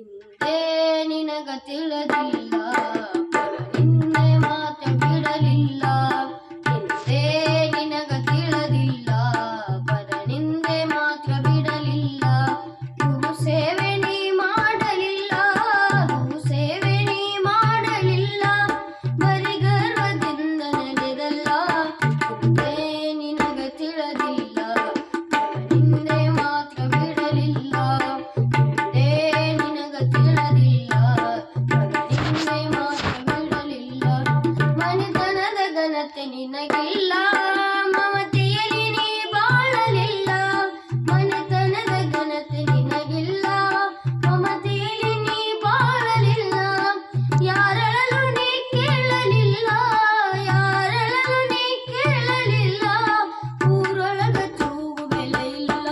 ಹಿಂದೆ ನಿನಗ ತಿಳಿದಿಲ್ಲ ನಿನ್ನೆ ಮಾತ್ರ ಬಿಡಲಿಲ್ಲ. ಹಿಂದೆ ನಿನಗ ತಿಳಿದಿಲ್ಲ ನಿಂದೆ ಮಾತ್ರ ಬಿಡಲಿಲ್ಲ. ಗುರು ಸೇವೆ ನೀ ಮಾಡಲಿಲ್ಲ, ಗುರು ಸೇವೆ ನೀ ಮಾಡಲಿಲ್ಲ. ಬರಿ ಗರ್ವದಿಂದ ನಡೆದಲ್ಲ. ಹಿಂದೆ ನಿನಗ ತಿಳಿದಿಲ್ಲ ನಿಂದೆ ಮಾತ್ರ ಬಿಡಲಿಲ್ಲ. ಹಿಂದೆ ನಿನಗ ತಿಳಿದಿಲ್ಲ ನಿಂದೆ ಮಾತ್ರ ಬಿಡಲಿಲ್ಲ. ಮನೆತನದ ಘನತೆ ನಿನಗಿಲ್ಲ, ಮಮತೆಯಲ್ಲಿ ನೀ ಬಾಳಲಿಲ್ಲ. ಮನೆತನದ ಘನತೆ ನಿನಗಿಲ್ಲ, ಮಮತೆಯಲ್ಲಿ ನೀ ಬಾಳಲಿಲ್ಲ. ಯಾರಳಲು ನೀ ಕೇಳಲಿಲ್ಲ, ಯಾರಳಲು ನೀ ಕೇಳಲಿಲ್ಲ. ಊರೊಳಗ ಚೂಗು ಬೆಲೆ ಇಲ್ಲ.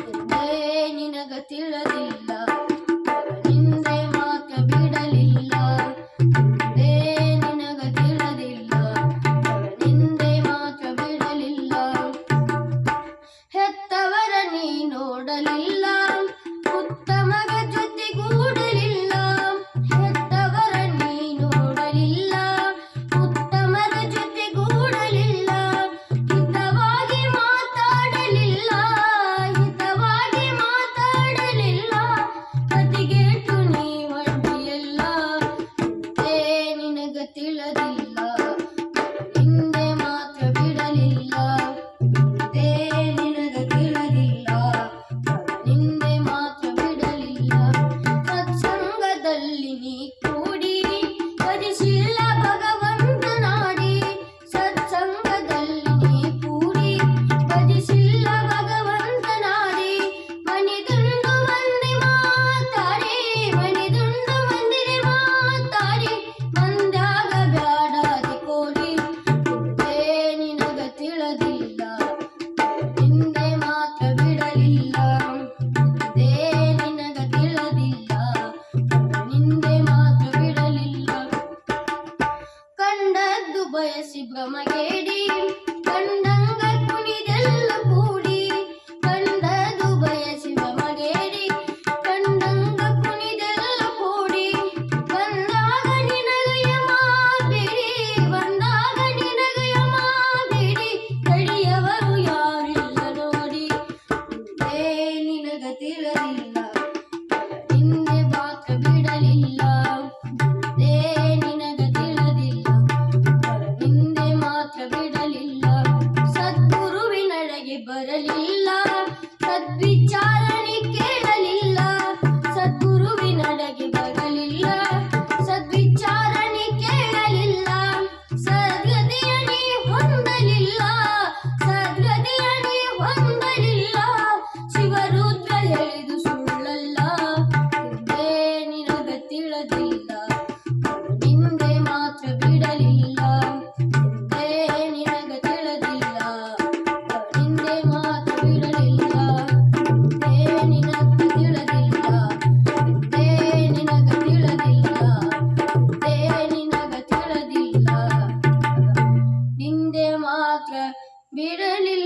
ಹಿಂದೆ ನಿನಗ ತಿಳಿದಿಲ್ಲ ನಿಂದೆ ಮಾತ್ರ ಬಿಡಲಿಲ್ಲ. ಹಿಂದೆ ನಿನಗ ತಿಳಿದಿಲ್ಲ ನಿಂದೆ ಮಾತ್ರ ಬಿಡಲಿಲ್ಲ. ಹೆತ್ತವರ ನೀ ನೋಡಲಿಲ್ಲ, ಉತ್ತಮಗ ಜೊತೆಗೂಡಲಿಲ್ಲ. ಹೆತ್ತವರ ನೀ ನೋಡಲಿಲ್ಲ, ಉತ್ತಮರ ಜೊತೆಗೂಡಲಿಲ್ಲ. ಹಿತವಾಗಿ ಮಾತಾಡಲಿಲ್ಲ, ಹಿತವಾಗಿ ಮಾತಾಡಲಿಲ್ಲ. ಕತಿಗೆಟ್ಟು ನೀ ಒಡ್ಡಿಯಲ್ಲ. ಹಿಂದೆ ನಿನಗ ತಿಳಿದಿಲ್ಲ ಹಿಂದೆ ಮಾತ್ರ ಬಿಡಲಿಲ್ಲ. ಹಿಂದೆ ನಿನಗ ತಿಳಿದಿಲ್ಲ ನಿಂದೆ ಮಾತ್ರ ಬಿಡಲಿಲ್ಲ. ಸತ್ಸಂಗದಲ್ಲಿ ನೀ ಕೂಡಿ ಭಜಿಸಿಲ್ಲ ಭಗವಂತನಾಡಿ. ಸತ್ಸಂಗದಲ್ಲಿ ನೀ ಕೂಡಿ ಭಜಿಸಿಲ್ಲ ಭಗವಂತನಾಡಿ. ಮನಿದುಂಡು ಮಂದಿ ಮಾತಾಡಿ, ಮನಿದುಂಡು ಮಂದಿಗೆ ಮಾತಾಡಿ. ಮಂದ್ಯಾಗ ಬ್ಯಾಡಾದಿ ಕೋಡಿ. ಹಿಂದೆ ನಿನಗ ತಿಳಿದಿಲ್ಲ ಹಿಂದೆ ಮಾತ್ರ ಬಿಡಲಿಲ್ಲ. ಹಿಂದೆ ನಿನಗ ತಿಳಿದಿಲ್ಲ ನಿಂದೆ ಮಾತ್ರ ಬಿಡಲಿಲ್ಲ. ಕಂಡದ್ದು ಬಯಸಿ ಭ್ರಮಗೇಡಿ, ಕಂಡಂಗ ಕುಣಿದೆಲ್ಲ ಕೂಡಿ. ಕಂಡದ್ದು ಬಯಸಿ ಭ್ರಮಗೇಡಿ, ಕಂಡಂಗ ಕುಣಿದೆಲ್ಲ ಕೂಡಿ. ಬಂದಾಗ ನಿನಗಯ ಮಾಡಬೇಡಿ, ಬಂದಾಗ ನಿನಗಯ ಮಾಡಬೇಡಿ. ತಡೆಯವರು ಯಾರಿಲ್ಲ ನೋಡಿ. ಹಿಂದೆ ನಿನಗ ತಿಳಿದಿಲ್ಲ ಹಿಂದೆ ಮಾತ್ರ ಬಿಡಲಿಲ್ಲ. ಹಿಂದೆ ನಿನಗ ತಿಳಿದಿಲ್ಲ ಹಿಂದೆ ಮಾತ್ರ ಬಿಡಲಿಲ್ಲ. ಸದ್ಗುರುವಿನಡೆಗೆ ಬರಲಿಲ್ಲ, ಸದ್ವಿಚಾರಣೆ ಕೇಳಲಿಲ್ಲ. ಸದ್ಗುರುವಿನಡೆಗೆ ಬರಲಿಲ್ಲ, ಸದ್ವಿಚಾರಣೆ ಕೇಳಲಿಲ್ಲ. ಸದ್ಗತಿಯ ನೀ ಹೊಂದಲಿಲ್ಲ, ಸದ್ಗತಿಯ ನೀ ಹೊಂದಲಿಲ್ಲ. ಶಿವರುದ್ರ ಹೇಳಿದು ಸುಳ್ಳಲ್ಲ. ಹಿಂದೆ ನಿನಗ ತಿಳಿದಿಲ್ಲ ನಿಂದೆ ಮಾತ್ರ ಬಿಡಲಿಲ್ಲ. ಹಿಂದೆ ನಿನಗ ತಿಳಿದಿಲ್ಲ ನಿಂದೆ ಮಾತ್ರ ಬಿಡಲಿಲ್ಲ. ಹಿಂದೆ ನಿನಗ ತಿಳಿದಿಲ್ಲ ಹಿಂದೆ ನಿನಗ ತಿಳಿದಿಲ್ಲ ಹಿಂದೆ ನಿನಗ ತಿಳಿದಿಲ್ಲ ನಿಂದೆ ಮಾತ್ರ ಬಿಡಲಿಲ್ಲ.